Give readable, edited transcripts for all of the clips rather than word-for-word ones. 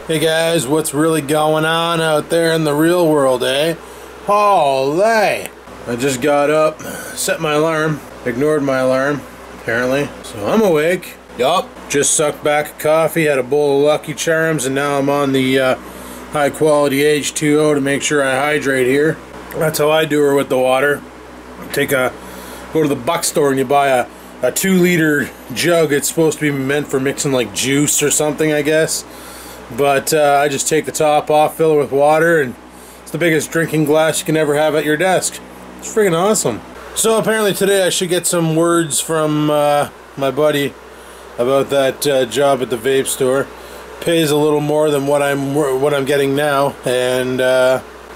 Hey guys, what's really going on out there in the real world, eh? Holy! I just got up, set my alarm, ignored my alarm, apparently. So I'm awake. Yup. Just sucked back a coffee, had a bowl of Lucky Charms, and now I'm on the high quality H2O to make sure I hydrate here. That's how I do her with the water. Go to the buck store and you buy a 2-liter jug. It's supposed to be meant for mixing like juice or something, I guess. But I just take the top off, fill it with water, and it's the biggest drinking glass you can ever have at your desk. It's freaking awesome. So apparently today I should get some words from my buddy about that job at the vape store. Pays a little more than what I'm getting now, and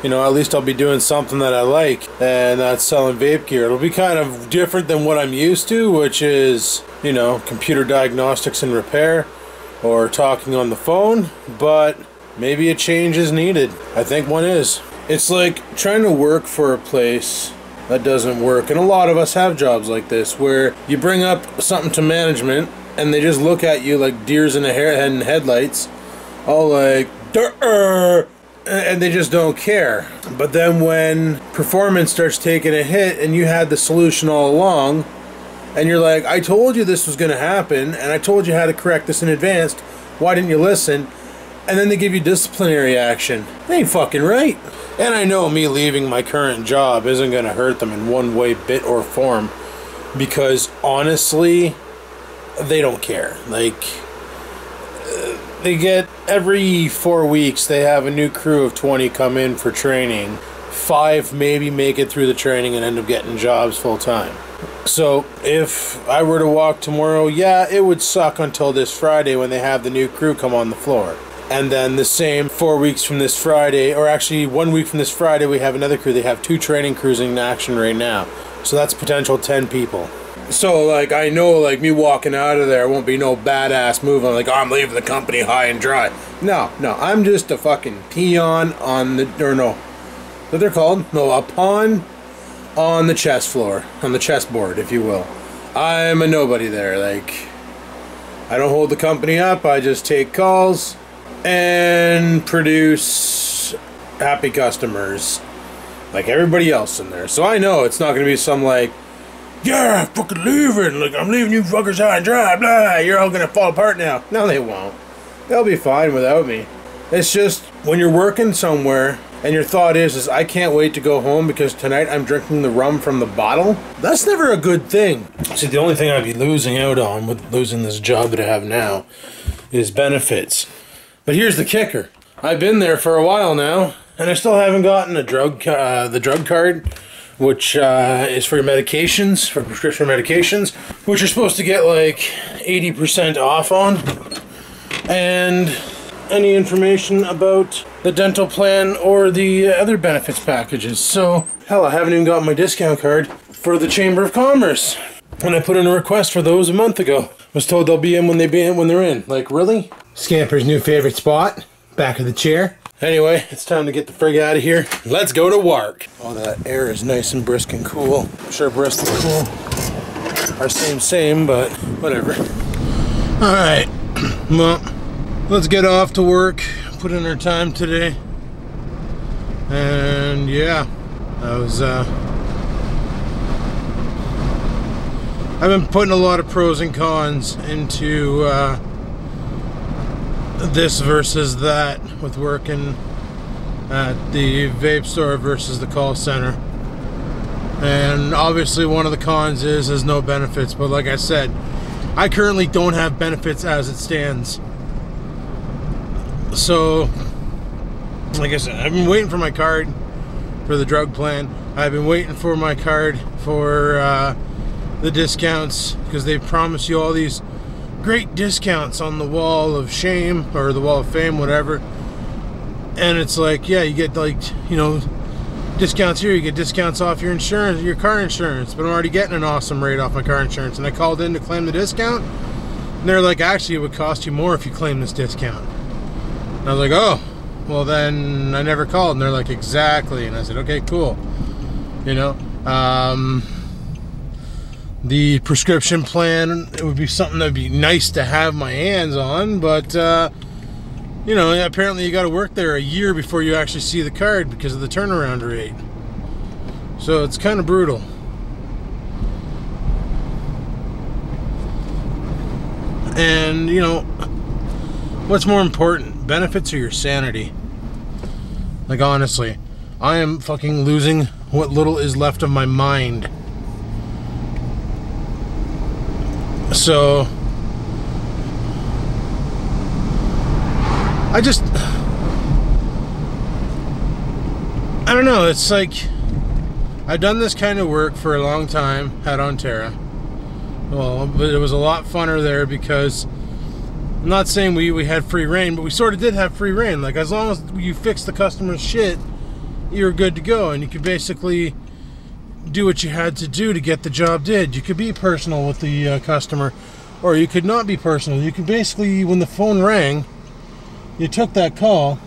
you know, at least I'll be doing something that I like, and that's selling vape gear. It'll be kind of different than what I'm used to, which is, you know, computer diagnostics and repair, or talking on the phone, but maybe a change is needed. I think one is. It's like trying to work for a place that doesn't work, and a lot of us have jobs like this, where you bring up something to management, and they just look at you like deers in the headlights, all like, durr, and they just don't care. But then when performance starts taking a hit, and you had the solution all along, and you're like, I told you this was going to happen, and I told you how to correct this in advance. Why didn't you listen? And then they give you disciplinary action. They ain't fucking right. And I know me leaving my current job isn't going to hurt them in one way, bit, or form. Because, honestly, they don't care. Like, they get, every 4 weeks, they have a new crew of 20 come in for training. 5 maybe make it through the training and end up getting jobs full time. So if I were to walk tomorrow, yeah, it would suck until this Friday when they have the new crew come on the floor. And then the same 4 weeks from this Friday, or actually 1 week from this Friday, we have another crew. They have 2 training crews in action right now. So that's a potential 10 people. So, like, I know, like, me walking out of there won't be no badass move. I'm like, oh, I'm leaving the company high and dry. No, I'm just a fucking peon on the, or no, what they're called? No, a pawn on the chess floor, on the chessboard, if you will. I'm a nobody there. Like, I don't hold the company up. I just take calls and produce happy customers like everybody else in there. So I know it's not going to be some like, yeah, I'm fucking leaving. Like, I'm leaving you fuckers high and dry. Blah, you're all going to fall apart now. No, they won't. They'll be fine without me. It's just when you're working somewhere and your thought is I can't wait to go home because tonight I'm drinking the rum from the bottle. That's never a good thing. See, the only thing I'd be losing out on with losing this job that I have now is benefits. But here's the kicker. I've been there for a while now, and I still haven't gotten a the drug card, which is for your medications, for prescription medications, which you're supposed to get like 80% off on. And any information about the dental plan or the other benefits packages. So, hell, I haven't even got my discount card for the Chamber of Commerce. And I put in a request for those a month ago. Was told they'll be in when they're in. Like, really? Scamper's new favorite spot, back of the chair. Anyway, it's time to get the frig out of here. Let's go to work. Oh, that air is nice and brisk and cool. I'm sure brisk and cool are same, but whatever. All right, well, let's get off to work. Put in our time today, and yeah, that was I've been putting a lot of pros and cons into this versus that, with working at the vape store versus the call center. And obviously one of the cons is there's no benefits, but like I said, I currently don't have benefits as it stands. So, like I said, I've been waiting for my card for the drug plan. I've been waiting for my card for the discounts, because they promise you all these great discounts on the wall of shame, or the wall of fame, whatever. And it's like, yeah, you get, like, you know, discounts here, you get discounts off your insurance, your car insurance, but I'm already getting an awesome rate off my car insurance. And I called in to claim the discount, and they're like, actually, it would cost you more if you claim this discount. And I was like, oh, well then I never called. And they're like, exactly. And I said, okay, cool. You know, the prescription plan, it would be something that would be nice to have my hands on, but you know, apparently you got to work there a year before you actually see the card because of the turnaround rate. So it's kind of brutal. And, you know, what's more important, benefits or your sanity? Like, honestly, I am fucking losing what little is left of my mind. So I don't know, it's like I've done this kind of work for a long time at Onterra. Well, but it was a lot funner there because I'm not saying we had free reign, but we sort of did have free reign. Like, as long as you fix the customer's shit, you're good to go, and you could basically do what you had to do to get the job did. You could be personal with the customer, or you could not be personal. You could basically, when the phone rang, you took that call,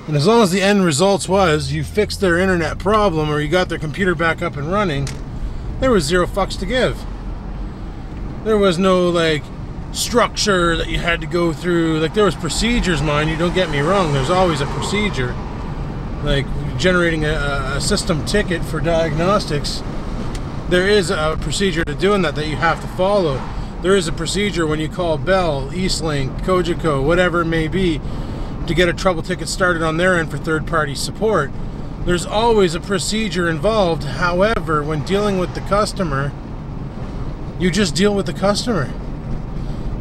and as long as the end results was you fixed their internet problem or you got their computer back up and running, there was zero fucks to give. There was no, like, structure that you had to go through. Like, there was procedures, mind you, don't get me wrong, there's always a procedure. Like, generating a system ticket for diagnostics, there is a procedure to doing that you have to follow. There is a procedure when you call Bell, Eastlink, Cogeco, whatever it may be, to get a trouble ticket started on their end for third-party support. There's always a procedure involved. However, when dealing with the customer, you just deal with the customer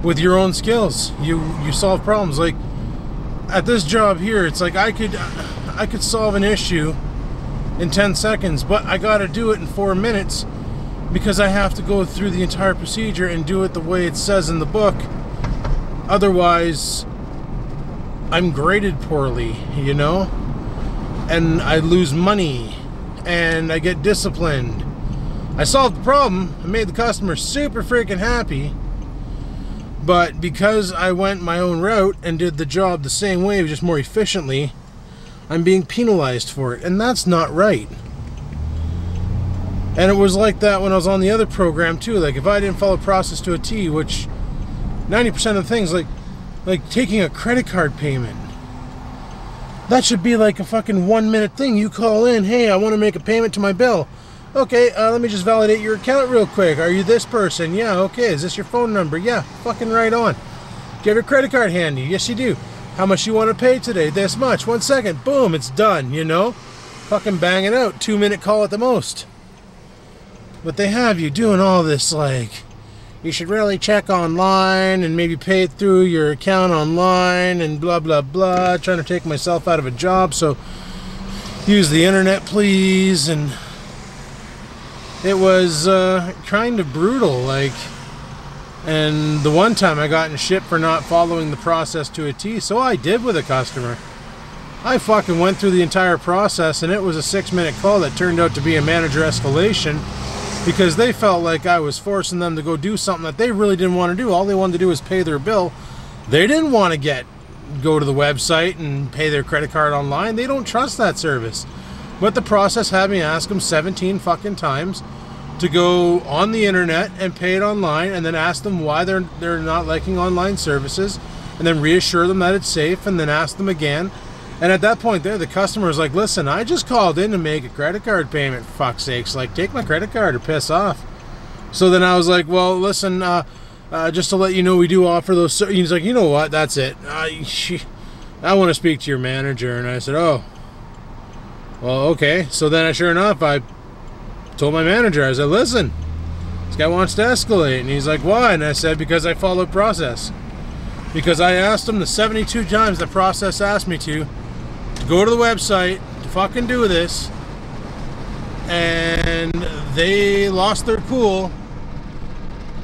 with your own skills. You solve problems. Like, at this job here, it's like I could solve an issue in 10 seconds, but I gotta do it in 4 minutes because I have to go through the entire procedure and do it the way it says in the book. Otherwise, I'm graded poorly, you know? And I lose money, and I get disciplined. I solved the problem, I made the customer super freaking happy, but because I went my own route and did the job the same way, just more efficiently, I'm being penalized for it, and that's not right. And it was like that when I was on the other program too. Like, if I didn't follow process to a T, which 90% of things, like taking a credit card payment, that should be like a fucking 1 minute thing. You call in, hey, I want to make a payment to my bill. Okay, let me just validate your account real quick. Are you this person? Yeah, okay. Is this your phone number? Yeah, fucking right on. Do you have your credit card handy? Yes, you do. How much you want to pay today? This much. 1 second. Boom, it's done, you know? Fucking bang it out. 2 minute call at the most. But they have you doing all this, like, you should really check online and maybe pay it through your account online and blah, blah, blah. Trying to take myself out of a job, so use the internet, please. And it was kind of brutal, like, and the one time I got in shit for not following the process to a T, so I did with a customer. I fucking went through the entire process, and it was a 6 minute call that turned out to be a manager escalation because they felt like I was forcing them to go do something that they really didn't want to do. All they wanted to do was pay their bill. They didn't want to go to the website and pay their credit card online. They don't trust that service. But the process had me ask them 17 fucking times to go on the internet and pay it online, and then ask them why they're not liking online services, and then reassure them that it's safe, and then ask them again. And at that point there, the customer was like, listen, I just called in to make a credit card payment, for fuck's sakes. Like, take my credit card or piss off. So then I was like, well, listen, just to let you know, we do offer those. He's like, you know what, that's it. I want to speak to your manager. And I said, oh, well, okay. So then sure enough, I told my manager, I said, listen, this guy wants to escalate. And he's like, why? And I said, because I followed process. Because I asked him the 72 times the process asked me to go to the website, to fucking do this. And they lost their cool.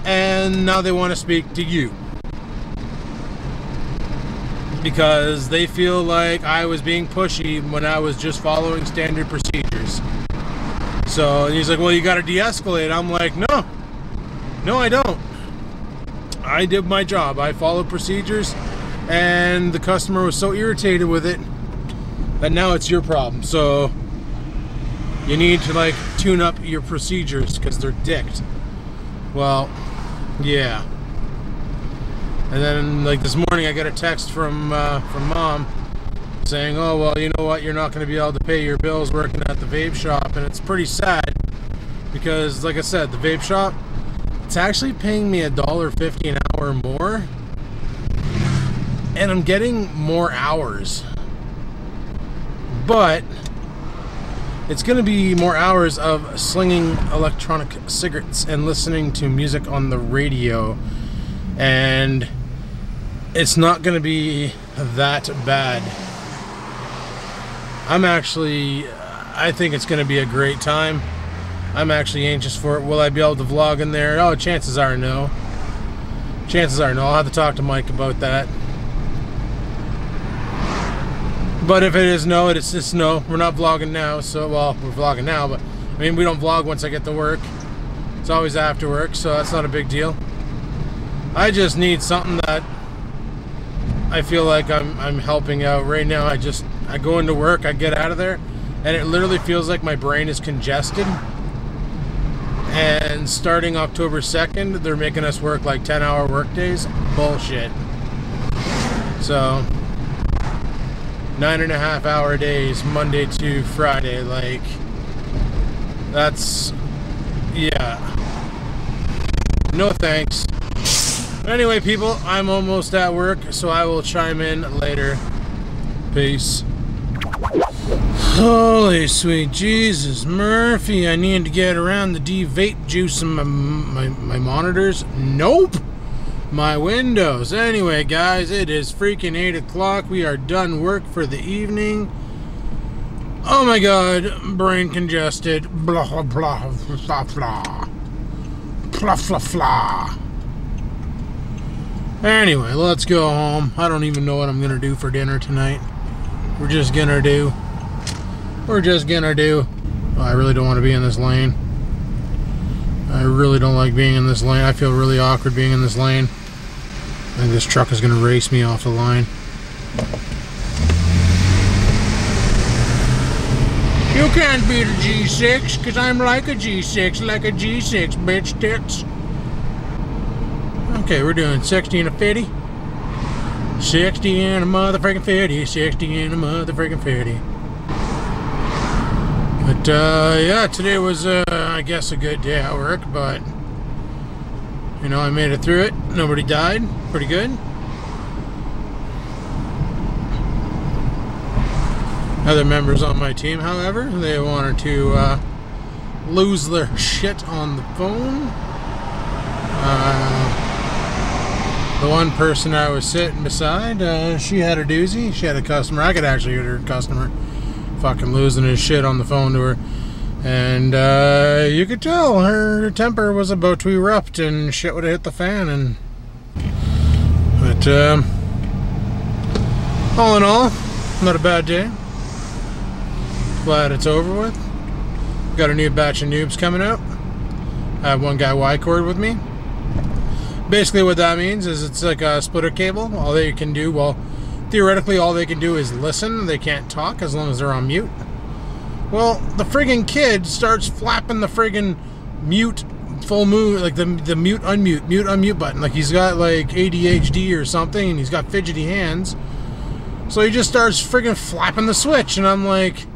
And now they want to speak to you. Because they feel like I was being pushy when I was just following standard procedures. So he's like, well, you got to de-escalate. I'm like, no, I don't. I did my job. I followed procedures, and the customer was so irritated with it that now it's your problem. So you need to, like, tune up your procedures because they're dicked. Well, yeah. And then, like, this morning I got a text from Mom saying, oh, well, you know what, you're not going to be able to pay your bills working at the vape shop. And it's pretty sad because, like I said, the vape shop, it's actually paying me $1.50 an hour more, and I'm getting more hours. But it's going to be more hours of slinging electronic cigarettes and listening to music on the radio, and it's not going to be that bad. I think it's going to be a great time. I'm actually anxious for it. Will I be able to vlog in there? Oh, chances are no. Chances are no. I'll have to talk to Mike about that. But if it is no, it's just no. We're not vlogging now. So, well, we're vlogging now, but I mean, we don't vlog once I get to work. It's always after work, so that's not a big deal. I just need something that I feel like I'm helping out right now. I go into work, I get out of there, and it literally feels like my brain is congested. And starting October 2nd, they're making us work like 10-hour work days. Bullshit. So 9.5-hour days, Monday to Friday. Like, that's, yeah. No thanks. Anyway, people, I'm almost at work, so I will chime in later. Peace. Holy sweet Jesus, Murphy, I need to get around the D-vape juice in my monitors. Nope. My windows. Anyway, guys, it is freaking 8 o'clock. We are done work for the evening. Oh my God, brain congested. Blah, blah, blah, blah, blah. Blah, blah, blah. Anyway, let's go home. I don't even know what I'm gonna do for dinner tonight. We're just gonna do. Oh, I really don't want to be in this lane. I really don't like being in this lane. I feel really awkward being in this lane. I think this truck is gonna race me off the line. You can't beat a G6, because I'm like a G6, bitch tits. Okay, we're doing 60 and a 50. 60 and a motherfucking 50. 60 and a motherfucking 50. But, yeah, today was, I guess, a good day at work, but, you know, I made it through it. Nobody died. Pretty good. Other members on my team, however, they wanted to, lose their shit on the phone. The one person I was sitting beside, she had a doozy. She had a customer. I could actually hear her customer fucking losing his shit on the phone to her. And you could tell her temper was about to erupt and shit would have hit the fan. But all in all, not a bad day. Glad it's over with. Got a new batch of noobs coming out. I have one guy Y-cord with me. Basically what that means is it's like a splitter cable. All they can do, well, theoretically all they can do is listen. They can't talk as long as they're on mute. Well, the friggin' kid starts flapping the friggin' mute, full move, like the mute, unmute button. Like he's got like ADHD or something, and he's got fidgety hands. So he just starts friggin' flapping the switch, and I'm like,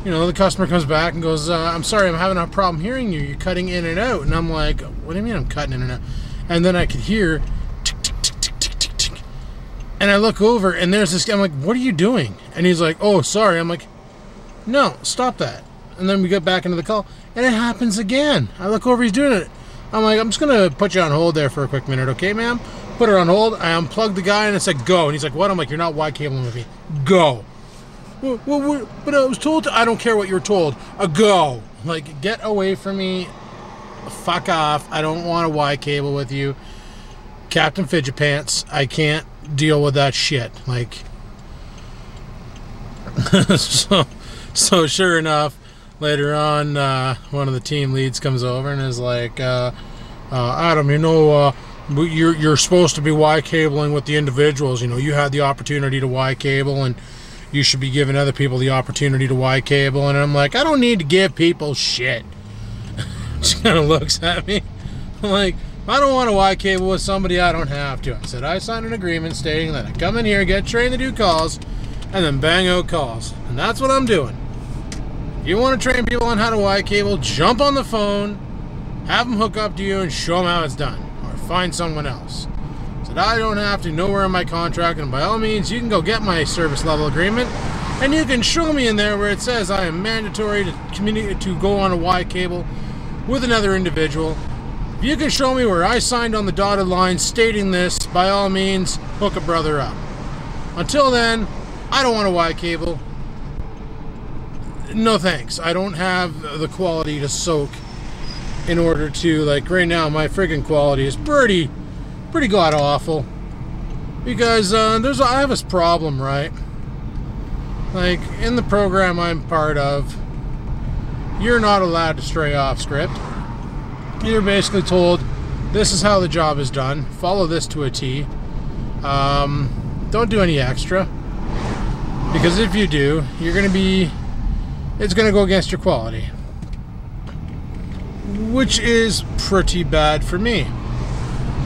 you know, the customer comes back and goes, I'm sorry, I'm having a problem hearing you. You're cutting in and out. And I'm like, what do you mean I'm cutting in and out? And then I could hear tick, tick, tick, tick, tick, tick, tick. And I look over and there's this guy. I'm like, what are you doing? And he's like, oh, sorry. I'm like, no, stop that. And then we get back into the call and it happens again. I look over, he's doing it. I'm like, I'm just going to put you on hold there for a quick minute. Okay, ma'am? Put her on hold. I unplugged the guy and it said, go. And he's like, what? I'm like, you're not Y-cabling with me. Go. Well, but I was told to, I don't care what you're told. Go. Like, get away from me. Fuck off. I don't want a Y cable with you. Captain Fidget Pants. I can't deal with that shit. Like, so sure enough, later on, one of the team leads comes over and is like, Adam, you know, you're supposed to be Y cabling with the individuals. You know, you had the opportunity to Y cable and you should be giving other people the opportunity to Y cable. And I'm like, I don't need to give people shit. She kind of looks at me. I'm like, I don't want a Y cable with somebody I don't have to. I said I signed an agreement stating that I come in here, get trained to do calls, and then bang out calls. And that's what I'm doing. If you want to train people on how to Y cable, jump on the phone, have them hook up to you and show them how it's done. Or find someone else. I said I don't have to, nowhere in my contract, and by all means you can go get my service level agreement and you can show me in there where it says I am mandatory to go on a Y cable with another individual. If you can show me where I signed on the dotted line stating this, by all means, hook a brother up. Until then, I don't want a Y cable. No thanks. I don't have the quality to soak in order to, like right now, my friggin' quality is pretty god awful. Because I have this problem, right? Like, in the program I'm part of, you're not allowed to stray off script. You're basically told, this is how the job is done. Follow this to a T. Don't do any extra. Because if you do, you're going to be... it's going to go against your quality. Which is pretty bad for me.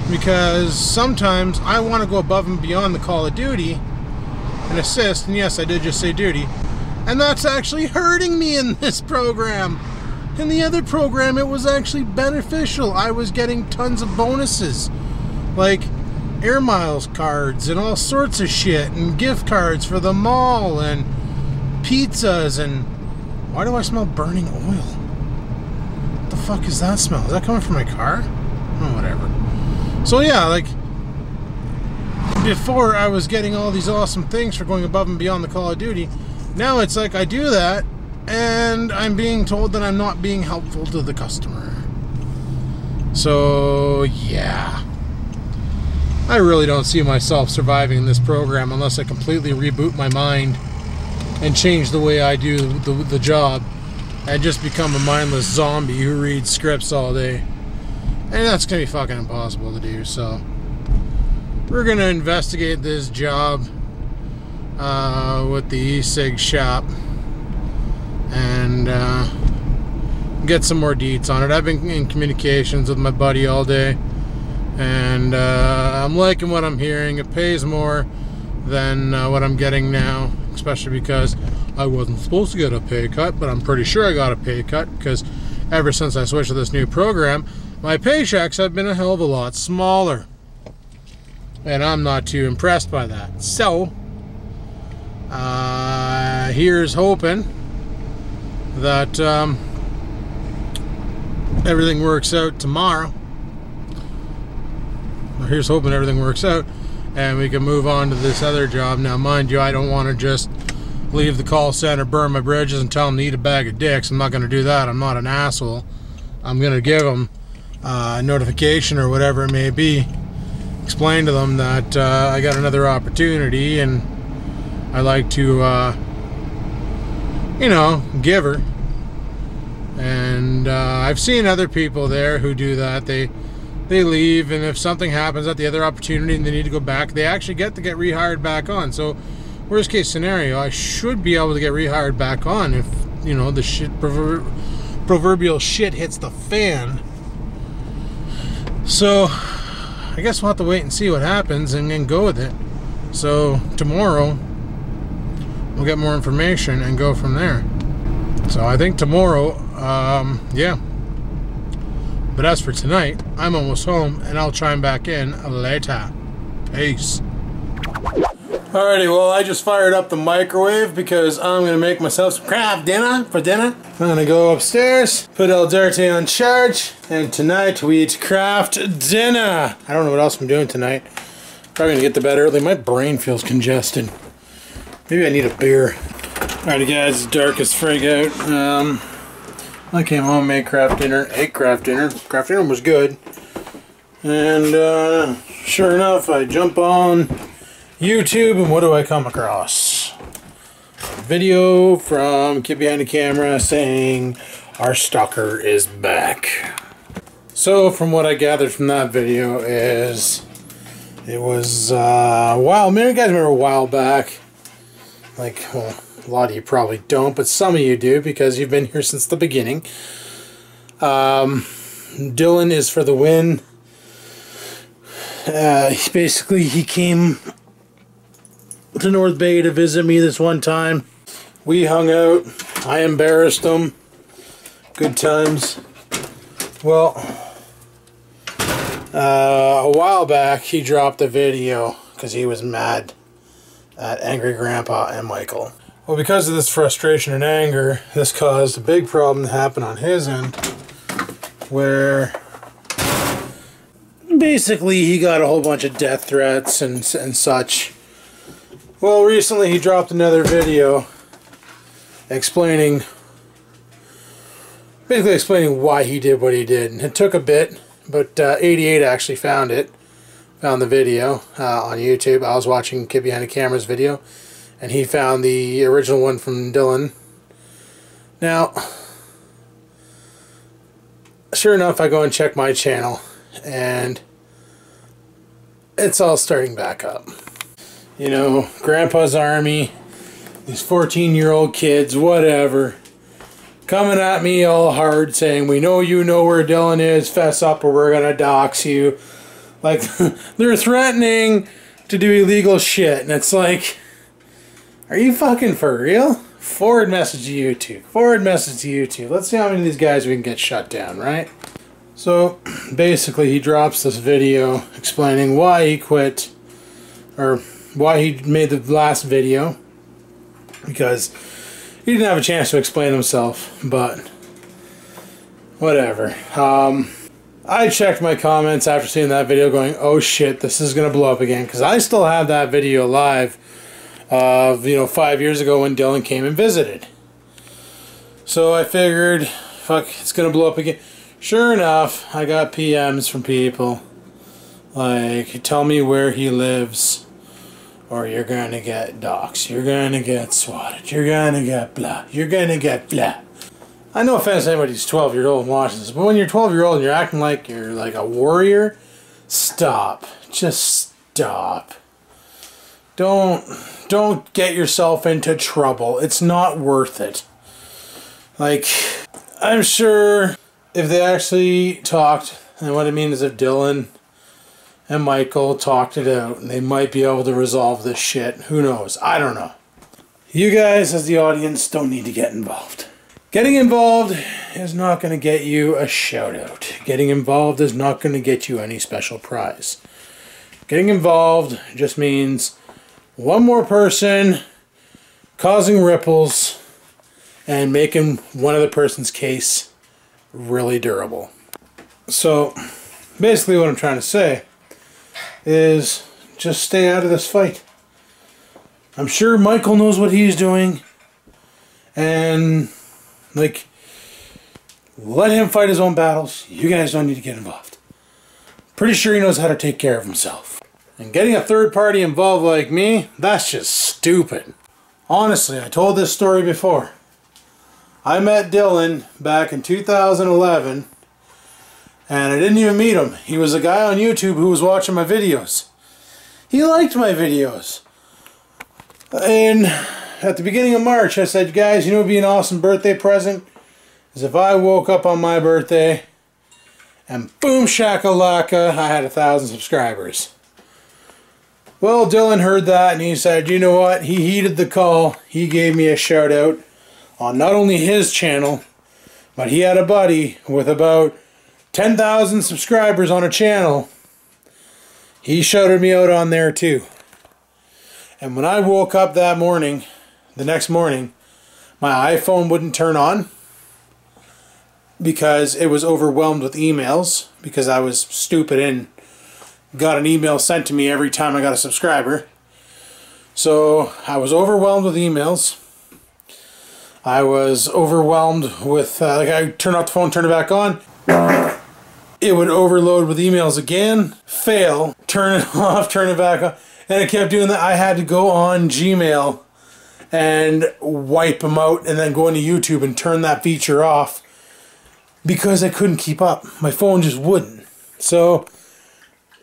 Because sometimes I want to go above and beyond the call of duty and assist. And yes, I did just say duty. And that's actually hurting me in this program. In the other program, it was actually beneficial. I was getting tons of bonuses. Like air miles cards and all sorts of shit. And gift cards for the mall and pizzas. And why do I smell burning oil? What the fuck is that smell? Is that coming from my car? Oh, whatever. So yeah, like before I was getting all these awesome things for going above and beyond the call of duty. Now it's like I do that and I'm being told that I'm not being helpful to the customer. So yeah, I really don't see myself surviving in this program unless I completely reboot my mind and change the way I do the job and just become a mindless zombie who reads scripts all day. And that's gonna be fucking impossible to do. So we're gonna investigate this job with the e-cig shop and get some more deets on it. I've been in communications with my buddy all day, and I'm liking what I'm hearing. It pays more than what I'm getting now, especially because I wasn't supposed to get a pay cut, but I'm pretty sure I got a pay cut because ever since I switched to this new program, my paychecks have been a hell of a lot smaller, and I'm not too impressed by that. So here's hoping that everything works out tomorrow. Here's hoping everything works out and we can move on to this other job. Now mind you, I don't want to just leave the call center, burn my bridges and tell them to eat a bag of dicks. I'm not going to do that. I'm not an asshole. I'm going to give them a notification or whatever it may be, explain to them that I got another opportunity and I like to you know, give her. And I've seen other people there who do that. They leave, and if something happens at the other opportunity and they need to go back, they actually get rehired back on. So worst case scenario, I should be able to get rehired back on if, you know, the shit proverbial shit hits the fan. So I guess we'll have to wait and see what happens and then go with it. So tomorrow we'll get more information and go from there. So I think tomorrow, yeah. But as for tonight, I'm almost home and I'll chime back in later. Peace. Alrighty, well, I just fired up the microwave because I'm going to make myself some crab dinner for dinner. I'm going to go upstairs, put El Dirty on charge, and tonight we eat craft dinner. I don't know what else I'm doing tonight. Probably going to get to bed early. My brain feels congested. Maybe I need a beer. Alrighty guys, it's dark as frig out. I came home, made craft dinner, ate craft dinner. Craft dinner was good. And sure enough, I jump on YouTube, and what do I come across? A video from Kid Behind the Camera saying our stalker is back. So from what I gathered from that video is it was a while, maybe you guys remember a while back, like, well, a lot of you probably don't, but some of you do because you've been here since the beginning. Dylan is for the win. Basically, he came to North Bay to visit me this one time. We hung out. I embarrassed him. Good times. Well, a while back, he dropped a video because he was mad at Angry Grandpa and Michael. Well, because of this frustration and anger, this caused a big problem to happen on his end, where basically he got a whole bunch of death threats and such. Well, recently he dropped another video basically explaining why he did what he did. And it took a bit, but 88 actually found the video on YouTube. I was watching Kid Behind the Camera's video, and he found the original one from Dylan. Now, sure enough, I go and check my channel, and it's all starting back up. You know, Grandpa's Army, these 14-year-old kids, whatever, coming at me all hard saying, we know you know where Dylan is, fess up or we're gonna dox you. Like, they're threatening to do illegal shit, and it's like, are you fucking for real? Forward message to YouTube. Forward message to YouTube. Let's see how many of these guys we can get shut down, right? So, basically, he drops this video explaining why he quit, or why he made the last video, because he didn't have a chance to explain himself, but whatever. I checked my comments after seeing that video going, oh shit, this is going to blow up again, because I still have that video live of, 5 years ago when Dylan came and visited. So I figured, fuck, it's going to blow up again. Sure enough, I got PMs from people like, tell me where he lives, or you're going to get doxxed, you're going to get swatted, you're going to get blah, you're going to get blah. I no offense to anybody who's 12-year-old and watching this, but when you're 12-year-old and you're acting like you're like a warrior, stop. Just stop. Don't get yourself into trouble. It's not worth it. Like, I'm sure if they actually talked, and what I mean is if Dylan and Michael talked it out, they might be able to resolve this shit. Who knows? I don't know. You guys, as the audience, don't need to get involved. Getting involved is not going to get you a shout out. Getting involved is not going to get you any special prize. Getting involved just means one more person causing ripples and making one other person's case really durable. So basically what I'm trying to say is just stay out of this fight. I'm sure Michael knows what he's doing, and like, let him fight his own battles. You guys don't need to get involved. Pretty sure he knows how to take care of himself. And getting a third party involved like me, that's just stupid. Honestly, I told this story before. I met Dylan back in 2011, and I didn't even meet him. He was a guy on YouTube who was watching my videos. He liked my videos. And at the beginning of March, I said, guys, you know what would be an awesome birthday present? Is if I woke up on my birthday and boom shakalaka, I had 1,000 subscribers. Well, Dylan heard that and he said, you know what? He heeded the call. He gave me a shout out on not only his channel, but he had a buddy with about 10,000 subscribers on a channel. He shouted me out on there too. And when I woke up that morning, the next morning, my iPhone wouldn't turn on because it was overwhelmed with emails, because I was stupid and got an email sent to me every time I got a subscriber. So I was overwhelmed with emails. I was overwhelmed with, like, I turn off the phone, turn it back on. It would overload with emails again, fail, turn it off, turn it back on. And it kept doing that. I had to go on Gmail and wipe them out and then go into YouTube and turn that feature off because I couldn't keep up. My phone just wouldn't. So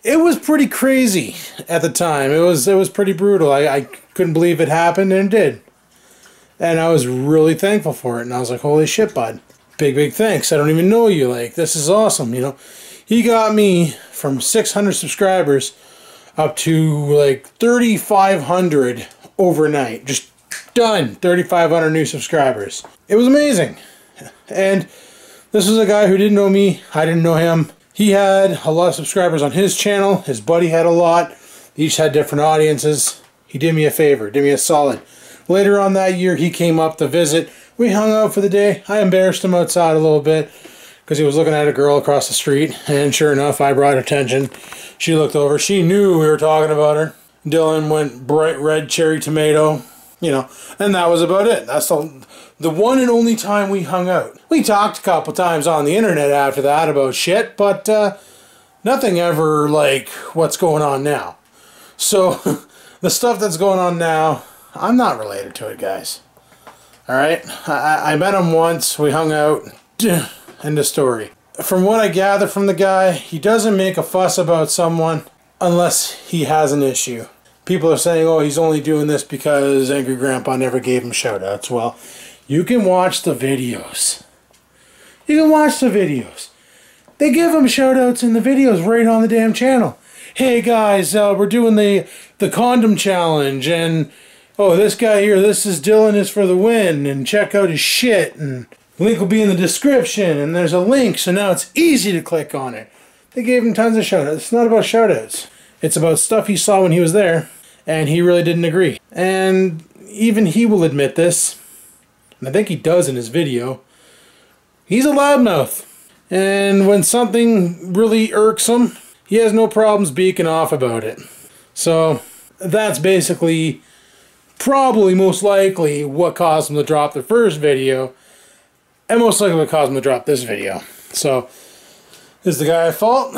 it was pretty crazy at the time. It was pretty brutal. I couldn't believe it happened, and it did. And I was really thankful for it. And I was like, holy shit, bud. Big, big thanks. I don't even know you. Like, this is awesome, you know. He got me from 600 subscribers up to like 3,500 overnight. Just done. 3,500 new subscribers. It was amazing. And this was a guy who didn't know me. I didn't know him. He had a lot of subscribers on his channel. His buddy had a lot. They each had different audiences. He did me a favor. Did me a solid. Later on that year, he came up to visit. We hung out for the day. I embarrassed him outside a little bit because he was looking at a girl across the street. And sure enough, I brought attention. She looked over. She knew we were talking about her. Dylan went bright red cherry tomato. You know, and that was about it. That's the one and only time we hung out. We talked a couple times on the internet after that about shit, but nothing ever like what's going on now. So the stuff that's going on now, I'm not related to it, guys. Alright? I met him once. We hung out. End of story. From what I gather from the guy, he doesn't make a fuss about someone unless he has an issue. People are saying, oh, he's only doing this because Angry Grandpa never gave him shoutouts. Well, you can watch the videos. You can watch the videos. They give him shoutouts in the videos right on the damn channel. Hey guys, we're doing the condom challenge, and oh, this guy here, this is Dylan is for the win, and check out his shit, and link will be in the description, and there's a link, so now it's easy to click on it. They gave him tons of shoutouts. It's not about shoutouts. It's about stuff he saw when he was there, and he really didn't agree. And even he will admit this, and I think he does in his video. He's a loudmouth. And when something really irks him, he has no problem beaking off about it. So that's basically, probably most likely what caused him to drop the first video, and most likely what caused him to drop this video. So, is the guy at fault?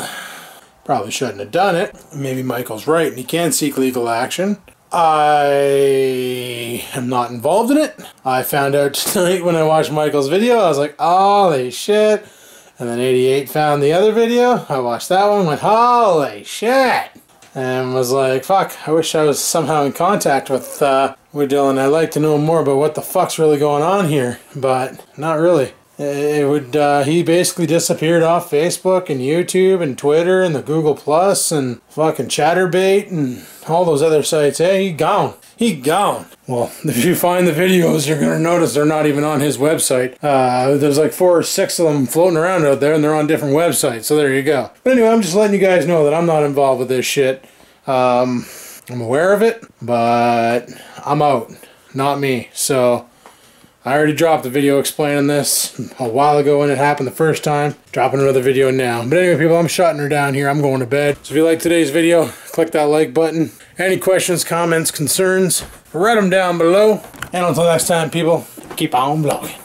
Probably shouldn't have done it. Maybe Michael's right and he can seek legal action. I am not involved in it. I found out tonight when I watched Michael's video. I was like, holy shit. And then 88 found the other video. I watched that one, went, holy shit. And was like, fuck, I wish I was somehow in contact with Dylan. I'd like to know more about what the fuck's really going on here. But not really. He basically disappeared off Facebook and YouTube and Twitter and the Google Plus and fucking Chatterbait and all those other sites. Hey, he gone. He gone. Well, if you find the videos, you're going to notice they're not even on his website. There's like 4 or 6 of them floating around out there, and they're on different websites, so there you go. But anyway, I'm just letting you guys know that I'm not involved with this shit. I'm aware of it, but I'm out. Not me. So I already dropped the video explaining this a while ago when it happened the first time. Dropping another video now. But anyway, people, I'm shutting her down here. I'm going to bed. So if you like today's video, click that like button. Any questions, comments, concerns, write them down below. And until next time, people, keep on vlogging.